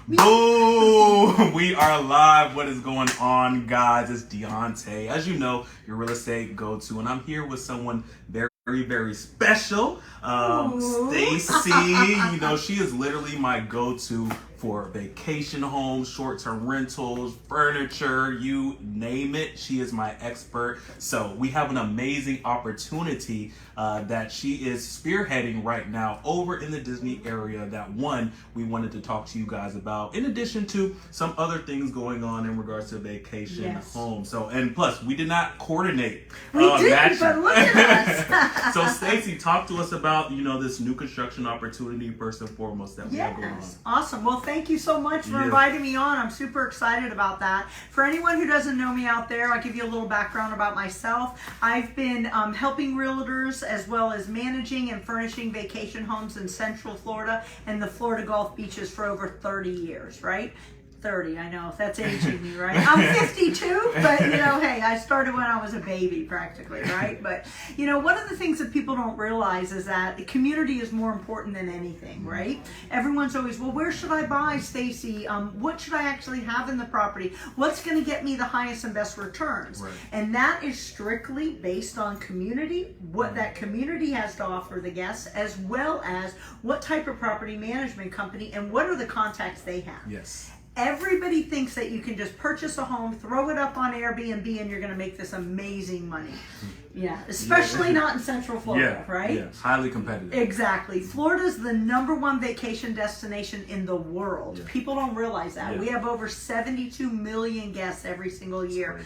Boom! We are live. What is going on, guys? It's Diante. As you know, your real estate go-to, and I'm here with someone very special. Stacy. You know, she is literally my go-to for vacation homes, short-term rentals, furniture, you name it. She is my expert. So we have an amazing opportunity that she is spearheading right now over in the Disney area that we wanted to talk to you guys about, in addition to some other things going on in regards to vacation homes. So, and plus, we did not coordinate. We didn't, but look at us. So Stacy, talk to us about, you know, this new construction opportunity first and foremost that we have going on. Awesome. Well, thank you so much for inviting me on. I'm super excited about that. For anyone who doesn't know me out there, I'll give you a little background about myself. I've been helping realtors as well as managing and furnishing vacation homes in Central Florida and the Florida Gulf beaches for over 30 years, right? 30, I know, that's aging me, right? I'm 52, but you know, hey, I started when I was a baby practically, right? But you know, one of the things that people don't realize is that the community is more important than anything, right? Everyone's always, well, where should I buy, Stacy? What should I actually have in the property? What's going to get me the highest and best returns? Right. And that is strictly based on community, what that community has to offer the guests, as well as what type of property management company and what are the contacts they have. Yes. Everybody thinks that you can just purchase a home, throw it up on Airbnb, and you're going to make this amazing money. Yeah, especially not in Central Florida, right? Yeah, highly competitive. Exactly. Florida's the #1 vacation destination in the world. Yeah. People don't realize that. Yeah. We have over 72 million guests every single year,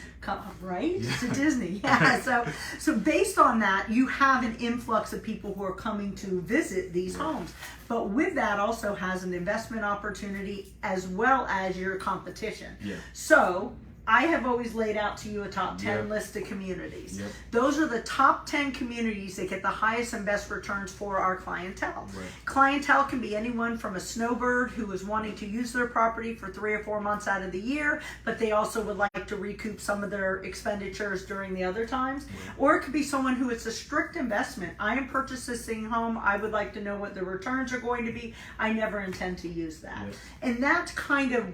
right? Yeah. To Disney. Yeah. So based on that, you have an influx of people who are coming to visit these homes. But with that also has an investment opportunity as well as your competition. Yeah. So I have always laid out to you a top 10 list of communities. Yep. Those are the top 10 communities that get the highest and best returns for our clientele. Right. Clientele can be anyone from a snowbird who is wanting to use their property for 3 or 4 months out of the year, but they also would like to recoup some of their expenditures during the other times. Right. Or it could be someone who it's a strict investment. I am purchasing a home. I would like to know what the returns are going to be. I never intend to use that. Yes. And that's kind of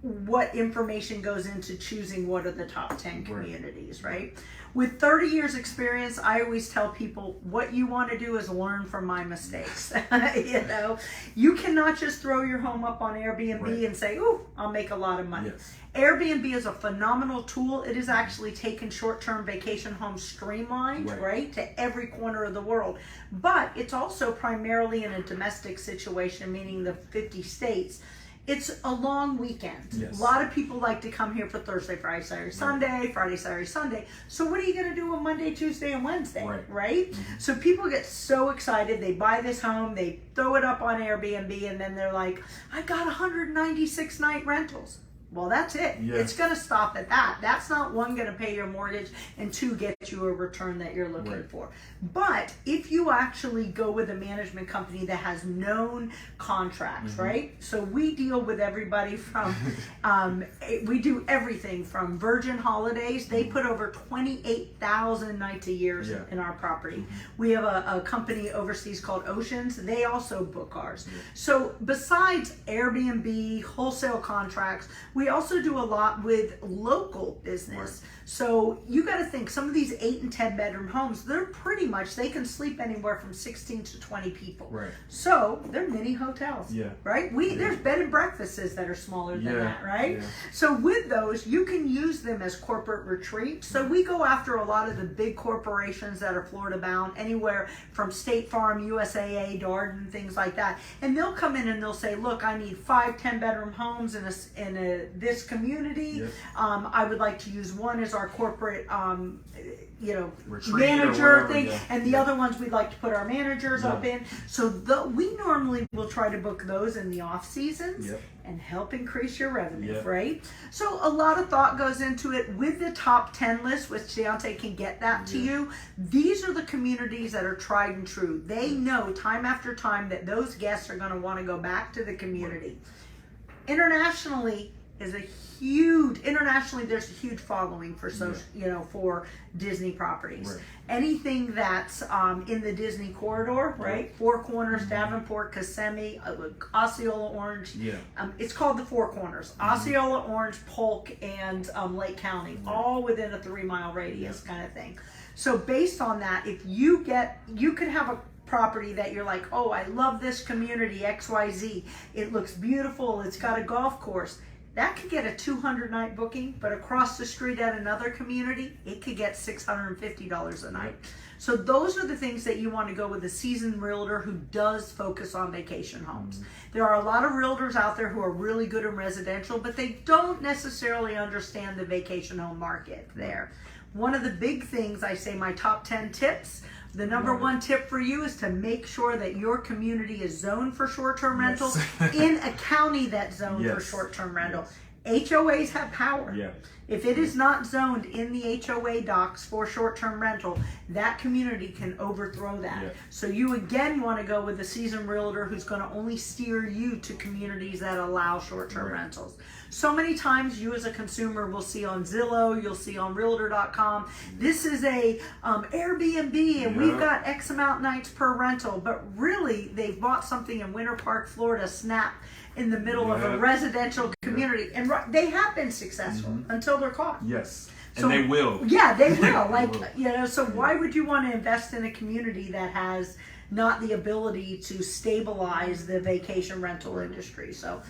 what information goes into choosing what are the top 10 communities, right? With 30 years experience, I always tell people what you want to do is learn from my mistakes. You know, you cannot just throw your home up on Airbnb and say, "Ooh, I'll make a lot of money." Yes. Airbnb is a phenomenal tool. It has actually taken short-term vacation homes streamlined, right, to every corner of the world. But it's also primarily in a domestic situation, meaning the 50 states. It's a long weekend. Yes. A lot of people like to come here for Thursday, Friday, Saturday, Sunday, Friday, Saturday, Sunday. So what are you going to do on Monday, Tuesday, and Wednesday, right? Mm-hmm. So people get so excited. They buy this home, they throw it up on Airbnb, and then they're like, I got 196 night rentals. Well, that's it. Yes. It's going to stop at that. That's not, 1, going to pay your mortgage, and 2, get you a return that you're looking for. But if you actually go with a management company that has known contracts, right? So we deal with everybody from, we do everything from Virgin Holidays. They put over 28,000 nights a year in our property. We have a company overseas called Oceans. They also book ours. So besides Airbnb, wholesale contracts, we also do a lot with local business. So you got to think, some of these 8 and 10 bedroom homes, they're pretty much, they can sleep anywhere from 16 to 20 people. Right. So they're mini hotels. Yeah. Right? There's bed and breakfasts that are smaller than that, right? Yeah. So with those, you can use them as corporate retreats. So we go after a lot of the big corporations that are Florida bound, anywhere from State Farm, USAA, Darden, things like that. And they'll come in and they'll say, look, I need 5 10-bedroom homes in this community. I would like to use one as our corporate retreat manager thing, and the other ones we'd like to put our managers up in. So we normally will try to book those in the off seasons and help increase your revenue, right? So a lot of thought goes into it. With the top 10 list, which Deontay can get that to you, these are the communities that are tried and true. They know time after time that those guests are going to want to go back to the community. Internationally, is a huge, internationally there's a huge following for social, for Disney properties. Right. Anything that's in the Disney corridor, right? Four Corners, Davenport, Kissimmee, Osceola, Orange. Yeah. It's called the Four Corners. Osceola, Orange, Polk, and Lake County, all within a 3-mile radius kind of thing. So based on that, if you could have a property that you're like, oh, I love this community, XYZ. It looks beautiful. It's got a golf course. That could get a 200-night booking, but across the street at another community, it could get $650 a night. So those are the things that you want to go with a seasoned realtor who does focus on vacation homes. There are a lot of realtors out there who are really good in residential, but they don't necessarily understand the vacation home market there. One of the big things I say, my top 10 tips, the number one tip for you is to make sure that your community is zoned for short-term rental in a county that's zoned for short-term rental. HOAs have power. Yeah. If it is not zoned in the HOA docs for short-term rental, that community can overthrow that. Yeah. So you again want to go with a seasoned realtor who's going to only steer you to communities that allow short-term rentals. So many times you as a consumer will see on Zillow, you'll see on Realtor.com, this is a Airbnb and we've got X amount nights per rental, but really they've bought something in Winter Park, Florida, snap in the middle of a residential community, and they have been successful until they're caught. Yes, and So, they will. Yeah, they will. So why would you want to invest in a community that has not the ability to stabilize the vacation rental industry? So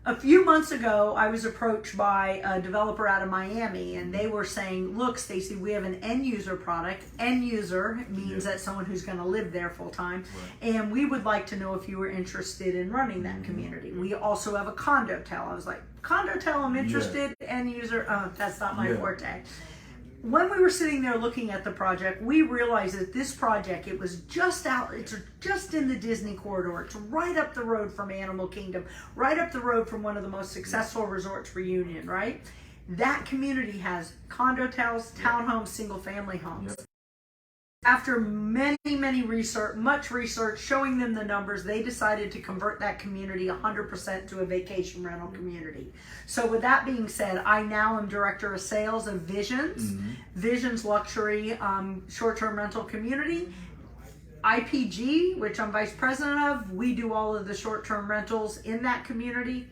a few months ago, I was approached by a developer out of Miami, and they were saying, look, Stacy, we have an end user product. End user means that someone who's going to live there full time. And we would like to know if you were interested in running that community. We also have a condotel. I was like, condotel, I'm interested. End user, that's not my forte. When we were sitting there looking at the project, we realized that this project, it was just it's just in the Disney corridor. It's right up the road from Animal Kingdom, right up the road from one of the most successful resorts, Reunion, right? That community has condotels, townhomes, single family homes. After much research, showing them the numbers, they decided to convert that community 100% to a vacation rental community. So with that being said, I now am Director of Sales of Visions, Visions Luxury Short-Term Rental Community. IPG, which I'm Vice President of, we do all of the short-term rentals in that community.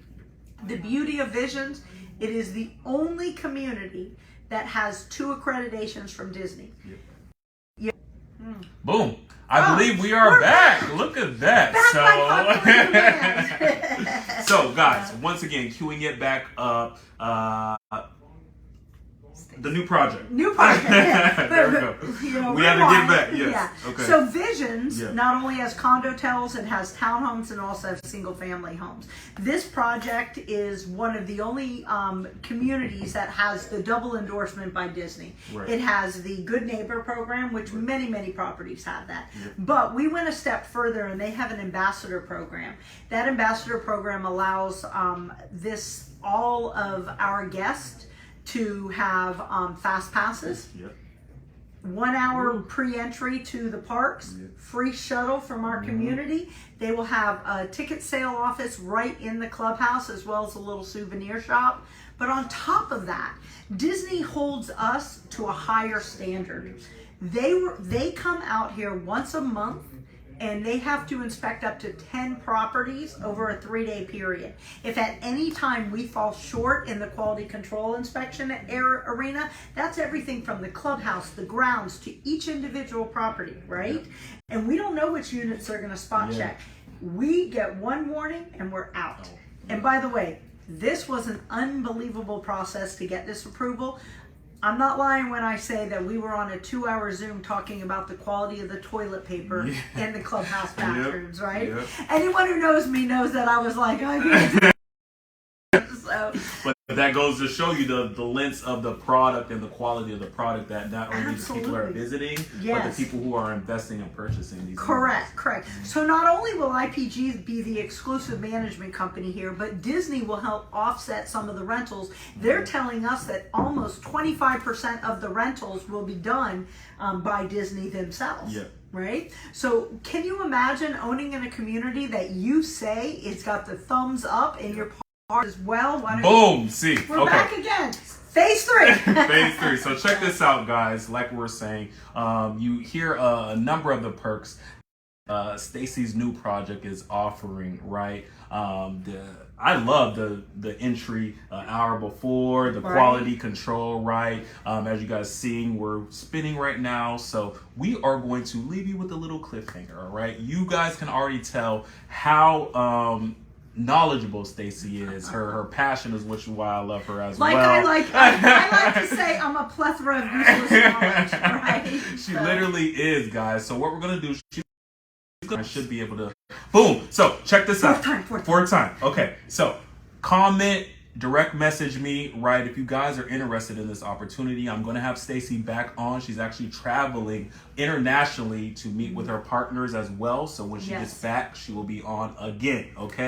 The beauty of Visions, it is the only community that has 2 accreditations from Disney. Boom. I believe we are back. Look at that. So guys, once again, queuing it back up. The new project. New project. Yeah. There we go. We had to get back. Yes. Yeah. Okay. So Visions not only has condotels, it has townhomes and also has single family homes. This project is one of the only communities that has the double endorsement by Disney. It has the Good Neighbor program, which many properties have that. But we went a step further, and they have an ambassador program. That ambassador program allows all of our guests to have fast passes, 1 hour pre-entry to the parks, free shuttle from our community. They will have a ticket sale office right in the clubhouse, as well as a little souvenir shop. But on top of that, Disney holds us to a higher standard. They come out here once a month, and they have to inspect up to 10 properties over a 3-day period. If at any time we fall short in the quality control inspection arena, that's everything from the clubhouse, the grounds, to each individual property, right? And we don't know which units are gonna spot check. We get one warning and we're out. And by the way, this was an unbelievable process to get this approval. I'm not lying when I say that we were on a 2-hour Zoom talking about the quality of the toilet paper in the clubhouse bathrooms, right? Anyone who knows me knows that I was like, I can't do it. But that goes to show you the lengths of the product and the quality of the product that not only the people are visiting, but the people who are investing and purchasing these. Correct. So not only will IPG be the exclusive management company here, but Disney will help offset some of the rentals. They're telling us that almost 25% of the rentals will be done by Disney themselves. Right? So can you imagine owning in a community that you say it's got the thumbs up and you're as well. Why don't Boom. See. We're Okay. back again. Phase 3. Phase 3. So check this out, guys. Like we were saying, you hear a number of the perks Stacy's new project is offering, right? I love the entry hour before, the quality control, right? As you guys seeing, we're spinning right now, so we are going to leave you with a little cliffhanger, all right? You guys can already tell how knowledgeable Stacy is. Her passion is why I love her as well. I like to say I'm a plethora of useless knowledge, right? She literally is, guys. So what we're gonna do, I should be able to. Boom. So check this out. Fourth time. Okay. So comment, direct message me, right? If you guys are interested in this opportunity, I'm going to have Stacy back on. She's actually traveling internationally to meet with her partners as well. So when she gets back, she will be on again. Okay.